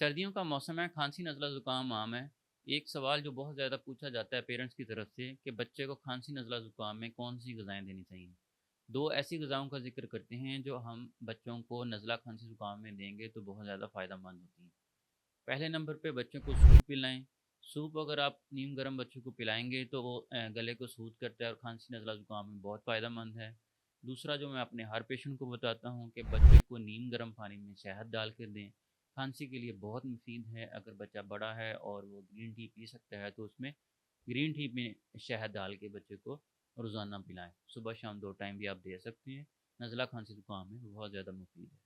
सर्दियों का मौसम है, खाँसी, नज़ला, ज़ुकाम आम है। एक सवाल जो बहुत ज़्यादा पूछा जाता है पेरेंट्स की तरफ से कि बच्चे को खाँसी, नज़ला, ज़ुकाम में कौन-सी ग़िज़ाएँ देनी चाहिए? 2 ऐसी ग़िज़ाओं का ज़िक्र करते हैं जो हम बच्चों को नज़ला, खाँसी, ज़ुकाम में देंगे तो बहुत ज़्यादा फ़ायदेमंद होती हैं। पहले नंबर पे बच्चों को सूप पिलाएँ। सूप अगर आप नीम गर्म बच्चों को पिलाएँगे तो वो गले को सूद करता है और खाँसी, नज़ला, ज़ुकाम में बहुत फ़ायदेमंद है। दूसरा जो मैं अपने हर पेशेंट को बताता हूँ कि बच्चे को नीम गर्म पानी में शहद डाल कर दें। खाँसी के लिए बहुत मुफ़ीद है, अगर बच्चा बड़ा है और वो ग्रीन टी पी सकता है तो उसमें ग्रीन टी में शहद डाल के बच्चे को रोज़ाना पिलाएँ। सुबह शाम 2 टाइम भी आप दे सकते हैं। नज़ला, खाँसी, ज़ुकाम में बहुत ज़्यादा मुफ़ीद है।